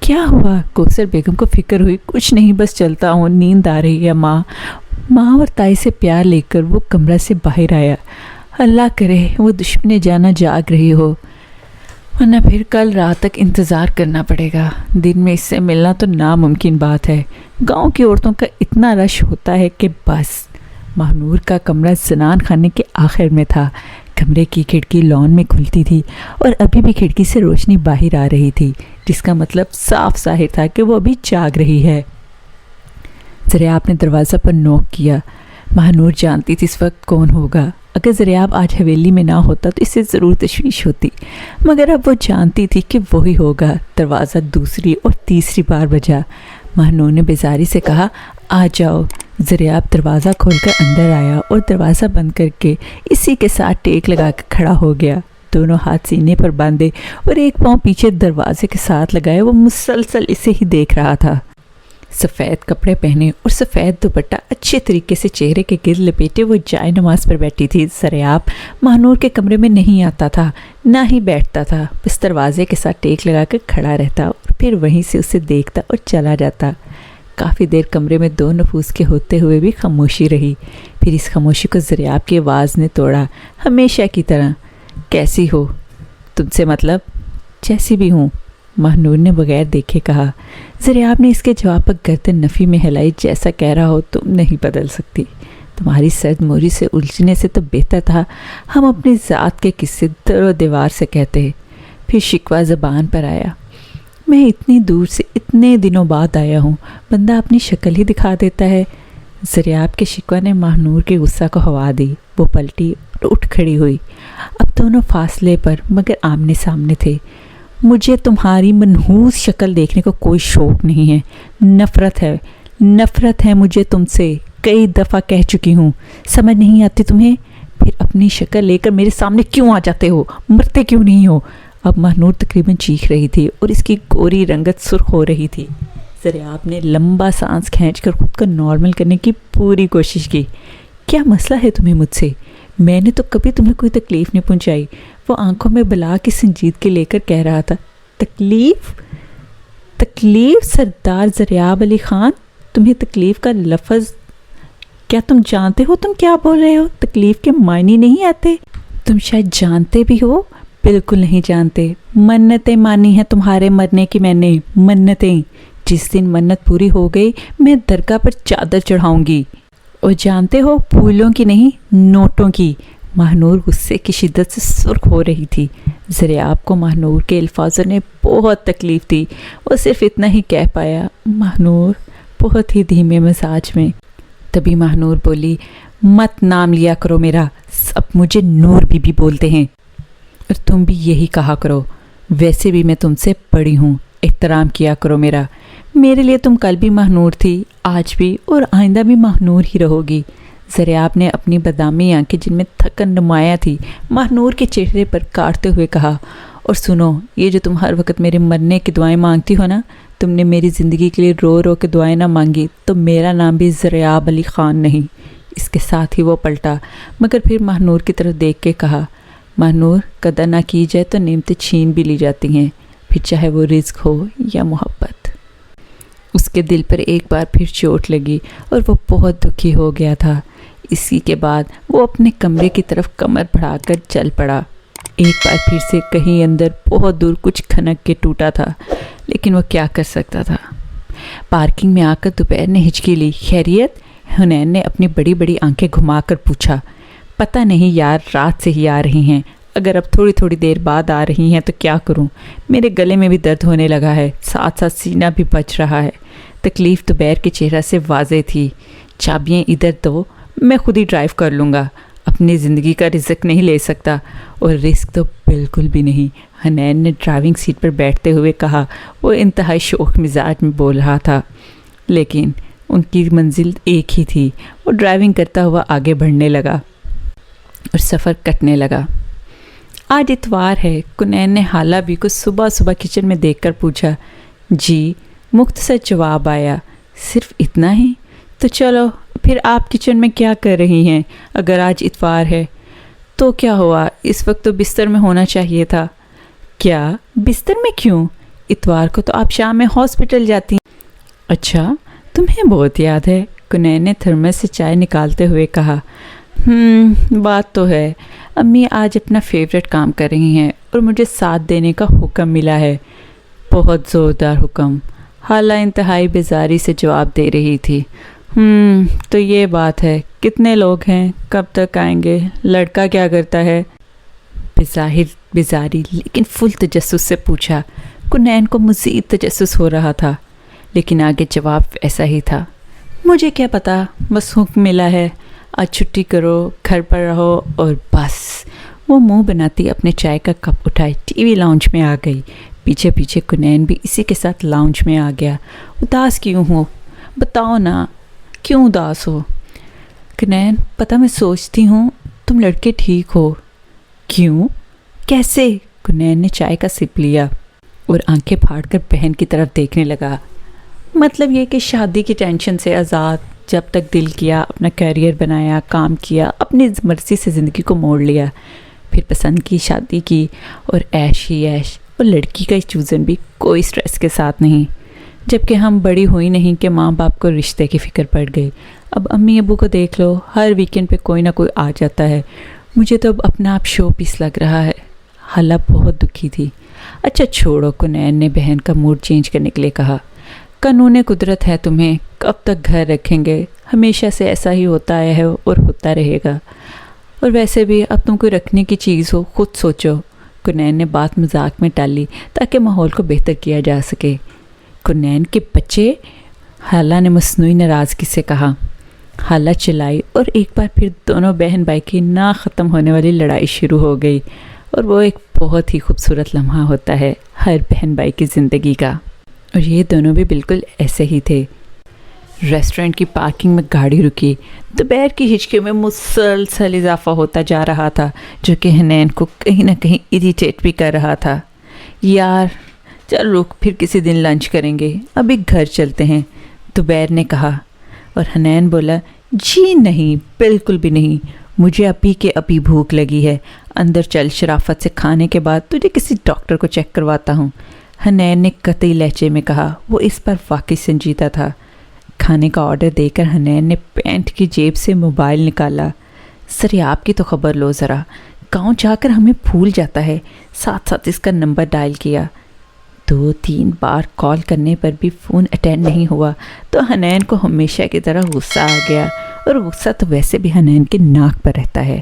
کیا ہوا؟ کوثر بیگم کو فکر ہوئی. کچھ نہیں، بس چلتا ہوں، نیند آ رہی ہے ماں. ماں اور تائی سے پیار لے کر وہ کمرہ سے باہر آیا. اللہ کرے وہ دشمن جانا جاگ رہی ہو، ورنہ پھر کل رات تک انتظار کرنا پڑے گا. دن میں اس سے ملنا تو ناممکن بات ہے. گاؤں کی عورتوں کا اتنا رش ہوتا ہے کہ بس. ماہنور کا کمرہ زنان خانے کے آخر میں تھا. کمرے کی کھڑکی لان میں کھلتی تھی اور ابھی بھی کھڑکی سے روشنی باہر آ رہی تھی، جس کا مطلب صاف ظاہر تھا کہ وہ ابھی جاگ رہی ہے. زریاب نے دروازہ پر نوک کیا. ماہنور جانتی تھی اس وقت کون ہوگا. اگر زریاب آج حویلی میں نہ ہوتا تو اسے ضرور تشویش ہوتی، مگر اب وہ جانتی تھی کہ وہی ہوگا. دروازہ دوسری اور تیسری بار بجا. ماہنور نے بیزاری سے کہا، آ جاؤ. زریاب دروازہ کھول کر اندر آیا اور دروازہ بند کر کے اسی کے ساتھ ٹیک لگا کے کھڑا ہو گیا. دونوں ہاتھ سینے پر باندھے اور ایک پاؤں پیچھے دروازے کے ساتھ لگائے وہ مسلسل اسے ہی دیکھ رہا تھا. سفید کپڑے پہنے اور سفید دوپٹہ اچھے طریقے سے چہرے کے گرد لپیٹے وہ جائے نماز پر بیٹھی تھی. زریاب ماہنور کے کمرے میں نہیں آتا تھا، نہ ہی بیٹھتا تھا، بس دروازے کے ساتھ ٹیک لگا کر کھڑا رہتا اور پھر وہیں سے اسے دیکھتا اور چلا جاتا. کافی دیر کمرے میں دو نفوس کے ہوتے ہوئے بھی خاموشی رہی. پھر اس خاموشی کو زریاب کی آواز نے توڑا، ہمیشہ کی طرح. کیسی ہو؟ تم سے مطلب؟ جیسی بھی ہوں، ماہنور نے بغیر دیکھے کہا. زریاب نے اس کے جواب پر گردن نفی میں ہلائی، جیسا کہہ رہا ہو تم نہیں بدل سکتی. تمہاری سرد موری سے الجھنے سے تو بہتر تھا ہم اپنی ذات کے قصے در و دیوار سے کہتے. پھر شکوہ زبان پر آیا، میں اتنی دور سے اتنے دنوں بعد آیا ہوں، بندہ اپنی شکل ہی دکھا دیتا ہے. زریاب کے شکوہ نے ماہنور کے غصہ کو ہوا دی. وہ پلٹی اور اٹھ کھڑی ہوئی. اب دونوں فاصلے پر مگر آمنے سامنے تھے. مجھے تمہاری منحوس شکل دیکھنے کو کوئی شوق نہیں ہے. نفرت ہے مجھے تم سے. کئی دفعہ کہہ چکی ہوں. سمجھ نہیں آتی تمہیں؟ پھر اپنی شکل لے کر میرے سامنے کیوں آ جاتے ہو؟ مرتے کیوں نہیں ہو؟ اب ماہنور تقریباً چیخ رہی تھی اور اس کی گوری رنگت سرخ ہو رہی تھی. زریاب نے لمبا سانس کھینچ کر خود کو نارمل کرنے کی پوری کوشش کی. کیا مسئلہ ہے تمہیں مجھ سے؟ میں نے تو کبھی تمہیں کوئی تکلیف نہیں پہنچائی. وہ آنکھوں میں بلا کی سنجیدگی لے کر کہہ رہا تھا. تکلیف سردار زریاب علی خان، تمہیں تکلیف کا لفظ کیا تم جانتے ہو تم کیا بول رہے ہو؟ تکلیف کے معنی نہیں آتے. تم شاید جانتے بھی ہو. بالکل نہیں جانتے. منتیں مانی ہیں تمہارے مرنے کی میں نے. منتیں. جس دن منت پوری ہو گئی میں درگاہ پر چادر چڑھاؤں گی. اور جانتے ہو، پھولوں کی نہیں، نوٹوں کی. ماہنور غصے کی شدت سے سرخ ہو رہی تھی. زریاب کو ماہنور کے الفاظوں نے بہت تکلیف دی. وہ صرف اتنا ہی کہہ پایا، ماہنور، بہت ہی دھیمے مزاج میں. تبھی ماہنور بولی، مت نام لیا کرو میرا. اب مجھے نور بی بی بولتے ہیں اور تم بھی یہی کہا کرو. ویسے بھی میں تم سے بڑی ہوں، احترام کیا کرو میرا. میرے لیے تم کل بھی ماہنور تھی، آج بھی اور آئندہ بھی ماہنور ہی رہو گی. زریاب نے اپنی بادامی آنکھیں جن میں تھکن نمایاں تھی ماہنور کے چہرے پر کاٹتے ہوئے کہا، اور سنو، یہ جو تم ہر وقت میرے مرنے کی دعائیں مانگتی ہو نا، تم نے میری زندگی کے لیے رو رو کے دعائیں نہ مانگی تو میرا نام بھی زریاب علی خان نہیں. اس کے ساتھ ہی وہ پلٹا، مگر پھر ماہنور کی طرف دیکھ کے کہا، ماہنور، قدر نہ کی جائے تو نعمتیں چھین بھی لی جاتی ہیں، پھر چاہے وہ رزق ہو یا محبت. اس کے دل پر ایک بار پھر چوٹ لگی اور وہ بہت دکھی ہو گیا تھا. اسی کے بعد وہ اپنے کمرے کی طرف کمر بڑھا کر چل پڑا. ایک بار پھر سے کہیں اندر بہت دور کچھ کھنک کے ٹوٹا تھا، لیکن وہ کیا کر سکتا تھا. پارکنگ میں آ کر دوپہر نے ہچکی لی. خیریت؟ حنین نے اپنی بڑی بڑی آنکھیں گھما کر پوچھا. پتہ نہیں یار، رات سے ہی آ رہی ہیں. اگر اب تھوڑی تھوڑی دیر بعد آ رہی ہیں تو کیا کروں؟ میرے گلے میں بھی درد ہونے لگا ہے، ساتھ ساتھ سینہ بھی بچ رہا ہے. تکلیف دوپہر کے چہرہ سے واضح تھی. چابیاں ادھر دو، میں خود ہی ڈرائیو کر لوں گا. اپنی زندگی کا رزق نہیں لے سکتا، اور رزق تو بالکل بھی نہیں. حنین نے ڈرائیونگ سیٹ پر بیٹھتے ہوئے کہا. وہ انتہائی شوخ مزاج میں بول رہا تھا، لیکن ان کی منزل ایک ہی تھی. وہ ڈرائیونگ کرتا ہوا آگے بڑھنے لگا اور سفر کٹنے لگا. آج اتوار ہے. کنین نے حالہ بھی کو صبح صبح کچن میں دیکھ کر پوچھا. جی، مختصر جواب آیا. صرف اتنا ہی؟ تو چلو پھر آپ کچن میں کیا کر رہی ہیں؟ اگر آج اتوار ہے تو کیا ہوا، اس وقت تو بستر میں ہونا چاہیے تھا. کیا بستر میں کیوں؟ اتوار کو تو آپ شام میں ہاسپٹل جاتی ہیں۔ اچھا، تمہیں بہت یاد ہے، کنین نے تھرمس سے چائے نکالتے ہوئے کہا۔ بات تو ہے، امی آج اپنا فیوریٹ کام کر رہی ہیں اور مجھے ساتھ دینے کا حکم ملا ہے۔ بہت زوردار حکم، حالہ انتہائی بیزاری سے جواب دے رہی تھی۔ تو یہ بات ہے، کتنے لوگ ہیں، کب تک آئیں گے، لڑکا کیا کرتا ہے؟ بظاہر بیزاری لیکن فل تجسس سے پوچھا۔ کنین کو مزید تجسس ہو رہا تھا، لیکن آگے جواب ایسا ہی تھا۔ مجھے کیا پتا، بس حکم ملا ہے، آج چھٹی کرو، گھر پر رہو اور بس۔ وہ منہ بناتی اپنے چائے کا کپ اٹھائے ٹی وی لاؤنج میں آ گئی۔ پیچھے پیچھے کنین بھی اسی کے ساتھ لاؤنج میں آ گیا۔ اداس کیوں ہو؟ بتاؤ نا، کیوں اداس ہو؟ کنین، پتہ میں سوچتی ہوں تم لڑکے ٹھیک ہو۔ کیوں؟ کیسے؟ کنین نے چائے کا سپ لیا اور آنکھیں پھاڑ کر بہن کی طرف دیکھنے لگا۔ مطلب یہ کہ شادی کی ٹینشن سے آزاد، جب تک دل کیا اپنا کیریئر بنایا، کام کیا، اپنی مرضی سے زندگی کو موڑ لیا، پھر پسند کی شادی کی اور عیش ہی عیش، اور لڑکی کا چوزن بھی کوئی سٹریس کے ساتھ نہیں۔ جبکہ ہم بڑی ہوئی نہیں کہ ماں باپ کو رشتے کی فکر پڑ گئی۔ اب امی ابو کو دیکھ لو، ہر ویکنڈ پہ کوئی نہ کوئی آ جاتا ہے۔ مجھے تو اب اپنا آپ شو پیس لگ رہا ہے۔ حالہ بہت دکھی تھی۔ اچھا چھوڑو، کنین نے بہن کا موڈ چینج کرنے کے لیے کہا۔ قانون قدرت ہے، تمہیں کب تک گھر رکھیں گے، ہمیشہ سے ایسا ہی ہوتا ہے اور ہوتا رہے گا۔ اور ویسے بھی اب تم کوئی رکھنے کی چیز ہو، خود سوچو۔ کنین نے بات مذاق میں ٹالی تاکہ ماحول کو بہتر کیا جا سکے۔ کنین کے بچے، حالہ نے مصنوعی ناراضگی سے کہا۔ حالہ چلائی اور ایک بار پھر دونوں بہن بھائی کی نہ ختم ہونے والی لڑائی شروع ہو گئی، اور وہ ایک بہت ہی خوبصورت لمحہ ہوتا ہے ہر بہن بھائی کی زندگی کا، اور یہ دونوں بھی بالکل ایسے ہی تھے۔ ریسٹورنٹ کی پارکنگ میں گاڑی رکی۔ دوپہر کی ہچکی میں مسلسل اضافہ ہوتا جا رہا تھا، جو کہ حنین کو کہیں نہ کہیں اریٹیٹ بھی کر رہا تھا۔ یار چل رک، پھر کسی دن لنچ کریں گے، ابھی گھر چلتے ہیں، دوپہر نے کہا۔ اور حنین بولا، جی نہیں، بالکل بھی نہیں، مجھے ابھی کے ابھی بھوک لگی ہے، اندر چل، شرافت سے کھانے کے بعد تجھے کسی ڈاکٹر کو چیک کرواتا ہوں، حنین نے قطعی لہجے میں کہا۔ وہ اس پر واقعی سنجیدہ تھا۔ کھانے کا آرڈر دے کر حنین نے پینٹ کی جیب سے موبائل نکالا۔ سر آپ کی تو خبر لو ذرا، گاؤں جا کر ہمیں بھول جاتا ہے۔ ساتھ ساتھ اس کا نمبر ڈائل کیا۔ 2-3 بار کال کرنے پر بھی فون اٹینڈ نہیں ہوا تو حنین کو ہمیشہ کی طرح غصہ آ گیا، اور غصہ تو ویسے بھی حنین کے ناک پر رہتا ہے۔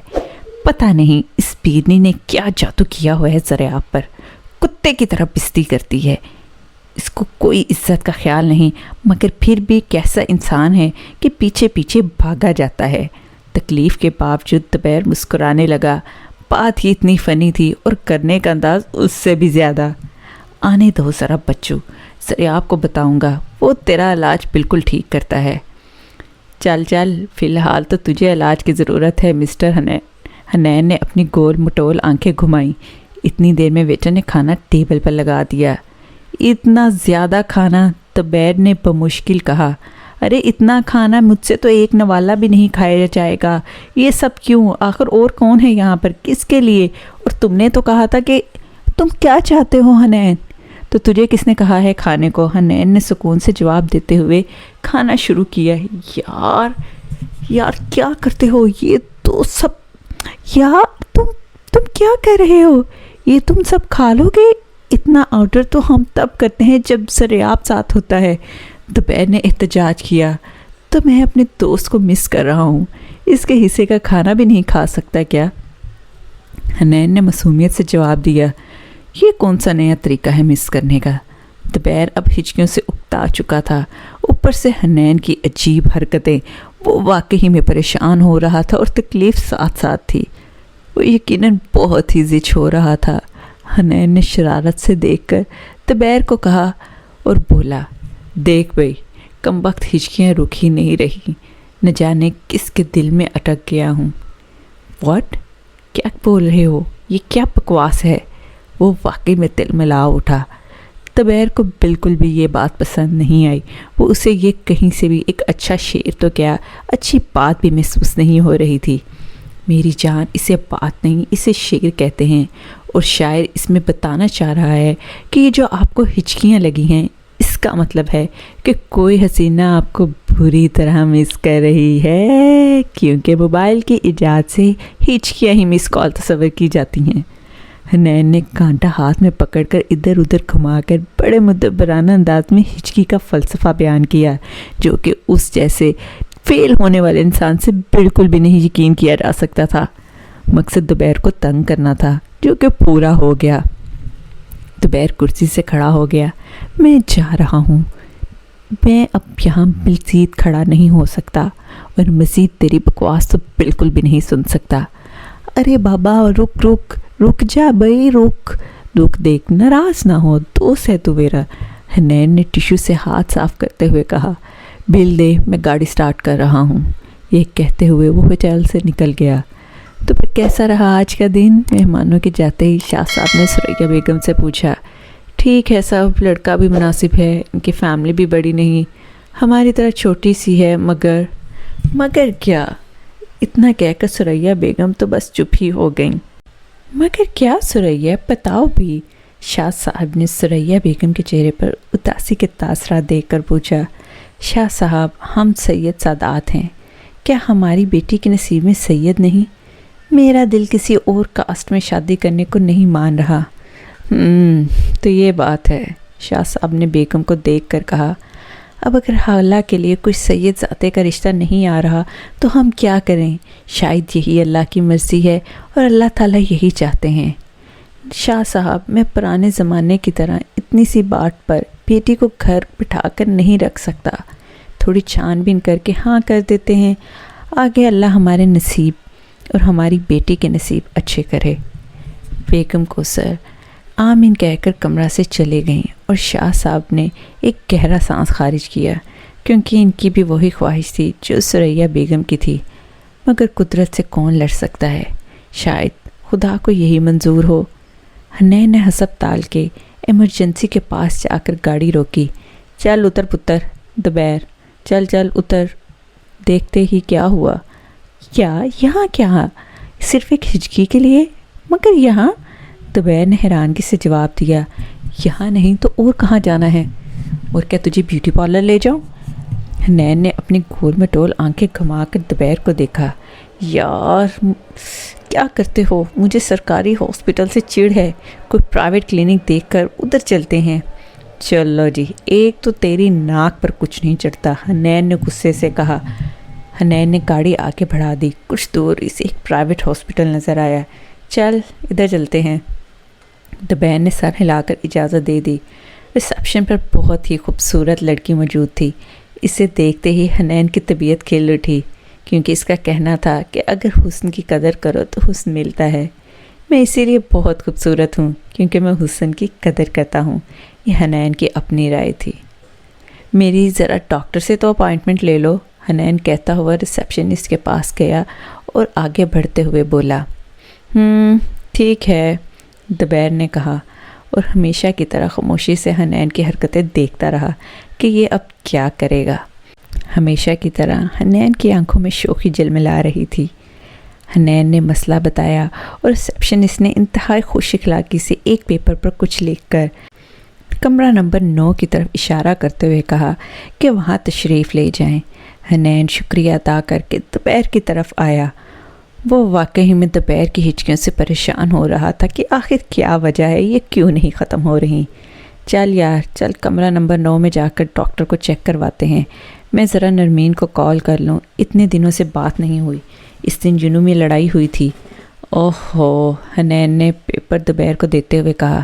پتہ نہیں اس بیرنی نے کیا جادو کیا ہوا ہے ذرا آپ پر، کتے کی طرح بستی کرتی ہے۔ اس کو کوئی عزت کا خیال نہیں، مگر پھر بھی کیسا انسان ہے کہ پیچھے پیچھے بھاگا جاتا ہے۔ تکلیف کے باوجود دوپہر مسکرانے لگا۔ بات ہی اتنی فنی تھی اور کرنے کا انداز اس سے بھی زیادہ۔ آنے دو ذرا بچو، ذرا آپ کو بتاؤں گا، وہ تیرا علاج بالکل ٹھیک کرتا ہے۔ چل چل، فی الحال تو تجھے علاج کی ضرورت ہے مسٹر حنین۔ حنین نے اپنی گول مٹول آنکھیں گھمائیں۔ اتنی دیر میں ویٹر نے کھانا ٹیبل پر لگا دیا۔ اتنا زیادہ کھانا؟ دوپہر نے بمشکل کہا۔ ارے اتنا کھانا مجھ سے تو ایک نوالا بھی نہیں کھایا جائے گا۔ یہ سب کیوں؟ آخر اور کون ہے یہاں پر، کس کے لیے؟ اور تم نے تو کہا تھا کہ تم کیا چاہتے ہو حنین؟ تو تجھے کس نے کہا ہے کھانے کو؟ حنین نے سکون سے جواب دیتے ہوئے کھانا شروع کیا۔ یار کیا کرتے ہو یہ تو سب؟ یار تم کیا کر رہے ہو؟ یہ تم سب کھا لو گے؟ اتنا آرڈر تو ہم تب کرتے ہیں جب سریاب ساتھ ہوتا ہے۔ دوپہر نے احتجاج کیا۔ تو میں اپنے دوست کو مس کر رہا ہوں، اس کے حصے کا کھانا بھی نہیں کھا سکتا کیا؟ حنین نے معصومیت سے جواب دیا۔ یہ کون سا نیا طریقہ ہے مس کرنے کا؟ دوپہر اب ہچکیوں سے اکتا چکا تھا، اوپر سے حنین کی عجیب حرکتیں، وہ واقعی میں پریشان ہو رہا تھا اور تکلیف ساتھ ساتھ تھی۔ وہ یقیناً بہت ہی ضد ہو رہا تھا۔ حنین نے شرارت سے دیکھ کر دوپہر کو کہا اور بولا، دیکھ بھئی، کم وقت ہچکیاں رک ہی نہیں رہی، نہ جانے کس کے دل میں اٹک گیا ہوں۔ واٹ؟ کیا بول رہے ہو؟ یہ کیا بکواس ہے؟ وہ واقعی میں تل ملا اٹھا۔ دوپہر کو بالکل بھی یہ بات پسند نہیں آئی۔ وہ اسے یہ کہیں سے بھی ایک اچھا شعر تو کیا، اچھی بات بھی محسوس نہیں ہو رہی تھی۔ میری جان، اسے بات نہیں، اسے شعر کہتے ہیں، اور شاعر اس میں بتانا چاہ رہا ہے کہ یہ جو آپ کو ہچکیاں لگی ہیں اس کا مطلب ہے کہ کوئی حسینہ آپ کو بری طرح مس کر رہی ہے، کیونکہ موبائل کی ایجاد سے ہچکیاں ہی مس کال تصور کی جاتی ہیں۔ حنین نے کانٹا ہاتھ میں پکڑ کر ادھر ادھر گھما کر بڑے مدبرانہ انداز میں ہچکی کا فلسفہ بیان کیا، جو کہ اس جیسے فیل ہونے والے انسان سے بالکل بھی نہیں یقین کیا جا سکتا تھا۔ مقصد دوبیر کو تنگ کرنا تھا، جو کہ پورا ہو گیا۔ دوبیر کرسی سے کھڑا ہو گیا۔ میں جا رہا ہوں، میں اب یہاں مزید کھڑا نہیں ہو سکتا اور مزید تیری بکواس تو بالکل بھی نہیں سن سکتا۔ ارے بابا رک رک رک جا بھائی، رک دیکھ، ناراض نہ ہو، دوست ہے تو میرا۔ حنین نے ٹیشو سے ہاتھ صاف کرتے ہوئے کہا، بل دے، میں گاڑی سٹارٹ کر رہا ہوں۔ یہ کہتے ہوئے وہ ہوٹل سے نکل گیا۔ تو پھر کیسا رہا آج کا دن؟ مہمانوں کے جاتے ہی شاہ صاحب نے سریا بیگم سے پوچھا۔ ٹھیک ہے صاحب، لڑکا بھی مناسب ہے، ان کی فیملی بھی بڑی نہیں، ہماری طرح چھوٹی سی ہے، مگر کیا؟ اتنا کہہ کر سریا بیگم تو بس چپ ہی ہو گئیں۔ مگر کیا سریا، بتاؤ بھی؟ شاہ صاحب نے سریا بیگم کے چہرے پر اداسی کے تاثرات دیکھ کر پوچھا۔ شاہ صاحب، ہم سید سادات ہیں، کیا ہماری بیٹی کے نصیب میں سید نہیں؟ میرا دل کسی اور کاسٹ میں شادی کرنے کو نہیں مان رہا۔ تو یہ بات ہے، شاہ صاحب نے بیگم کو دیکھ کر کہا۔ اب اگر حالہ کے لیے کوئی سید ذاتے کا رشتہ نہیں آ رہا تو ہم کیا کریں؟ شاید یہی اللہ کی مرضی ہے اور اللہ تعالیٰ یہی چاہتے ہیں۔ شاہ صاحب، میں پرانے زمانے کی طرح اتنی سی بات پر بیٹی کو گھر بٹھا کر نہیں رکھ سکتا، تھوڑی چھان بین کر کے ہاں کر دیتے ہیں، آگے اللہ ہمارے نصیب اور ہماری بیٹی کے نصیب اچھے کرے۔ بیگم کو سر آمین کہہ کر کمرہ سے چلے گئیں اور شاہ صاحب نے ایک گہرا سانس خارج کیا، کیونکہ ان کی بھی وہی خواہش تھی جو سریا بیگم کی تھی، مگر قدرت سے کون لڑ سکتا ہے؟ شاید خدا کو یہی منظور ہو۔ حنین نے ہسپتال کے ایمرجنسی کے پاس جا کر گاڑی روکی۔ چل اتر پتر، دوبیر، چل اتر۔ دیکھتے ہی کیا ہوا؟ یہاں کیا؟ صرف ایک ہچکی کے لیے؟ مگر یہاں؟ دوبیر نے حیرانگی سے جواب دیا، یہاں نہیں تو اور کہاں جانا ہے؟ اور کیا تجھے بیوٹی پارلر لے جاؤں؟ حنین نے اپنی گول میں ٹول آنکھیں گھما کر دوبیر کو دیکھا۔ یار کیا کرتے ہو؟ مجھے سرکاری ہاسپٹل سے چڑ ہے، کوئی پرائیویٹ کلینک دیکھ کر ادھر چلتے ہیں۔ چلو جی، ایک تو تیری ناک پر کچھ نہیں چڑھتا، حنین نے غصے سے کہا۔ حنین نے گاڑی آگے بڑھا دی۔ کچھ دور اسے ایک پرائیویٹ ہاسپٹل نظر آیا۔ چل ادھر چلتے ہیں۔ دوبیر نے سر ہلا کر اجازت دے دی۔ ریسیپشن پر بہت ہی خوبصورت لڑکی موجود تھی۔ اسے دیکھتے ہی حنین کی طبیعت کھل اٹھی، کیونکہ اس کا کہنا تھا کہ اگر حسن کی قدر کرو تو حسن ملتا ہے۔ میں اسی لیے بہت خوبصورت ہوں، کیونکہ میں حسن کی قدر کرتا ہوں۔ یہ حنین کی اپنی رائے تھی۔ میری ذرا ڈاکٹر سے تو اپائنٹمنٹ لے لو، حنین کہتا ہوا ریسیپشنسٹ کے پاس گیا اور آگے بڑھتے ہوئے بولا۔ ٹھیک ہے، دوبیر نے کہا، اور ہمیشہ کی طرح خاموشی سے حنین کی حرکتیں دیکھتا رہا کہ یہ اب کیا کرے گا۔ ہمیشہ کی طرح حنین کی آنکھوں میں شوخی جلملا رہی تھی۔ حنین نے مسئلہ بتایا اور ریسیپشنسٹ نے انتہائی خوش اخلاقی سے ایک پیپر پر کچھ لکھ کر کمرہ نمبر 9 کی طرف اشارہ کرتے ہوئے کہا کہ وہاں تشریف لے جائیں۔ حنین شکریہ ادا کر کے دوبیر کی طرف آیا۔ وہ واقعی میں دوبیر کی ہچکیوں سے پریشان ہو رہا تھا کہ آخر کیا وجہ ہے، یہ کیوں نہیں ختم ہو رہی۔ چل یار، چل کمرہ نمبر 9 میں جا کر ڈاکٹر کو چیک کرواتے ہیں۔ میں ذرا نرمین کو کال کر لوں، اتنے دنوں سے بات نہیں ہوئی، اس دن جنوں میں لڑائی ہوئی تھی۔ اوہو، حنین نے پیپر دوبیر کو دیتے ہوئے کہا۔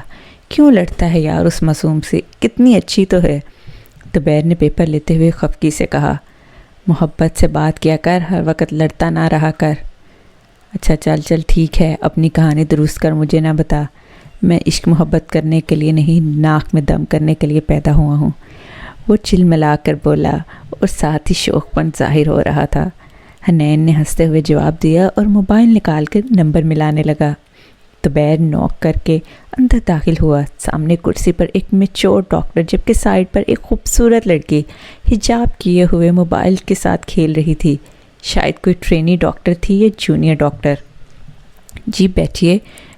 کیوں لڑتا ہے یار اس معصوم سے، کتنی اچھی تو ہے۔ دوبیر نے پیپر لیتے ہوئے خفگی سے کہا۔ محبت سے بات کیا کر، ہر وقت لڑتا نہ رہا کر۔ اچھا چل ٹھیک ہے، اپنی کہانی درست کر، مجھے نہ بتا۔ میں عشق محبت کرنے کے لیے نہیں، ناک میں دم کرنے کے لیے پیدا ہوا ہوں، وہ چلملا کر بولا اور ساتھ ہی شوق پن ظاہر ہو رہا تھا۔ حنین نے ہنستے ہوئے جواب دیا اور موبائل نکال کر نمبر ملانے لگا۔ دوبیر نوک کر کے اندر داخل ہوا۔ سامنے کرسی پر ایک میچور ڈاکٹر، جبکہ سائڈ پر ایک خوبصورت لڑکی حجاب کیے ہوئے موبائل کے ساتھ کھیل رہی تھی۔ شاید کوئی ٹرینی ڈاکٹر تھی یا جونیئر ڈاکٹر۔ جی بیٹھیے،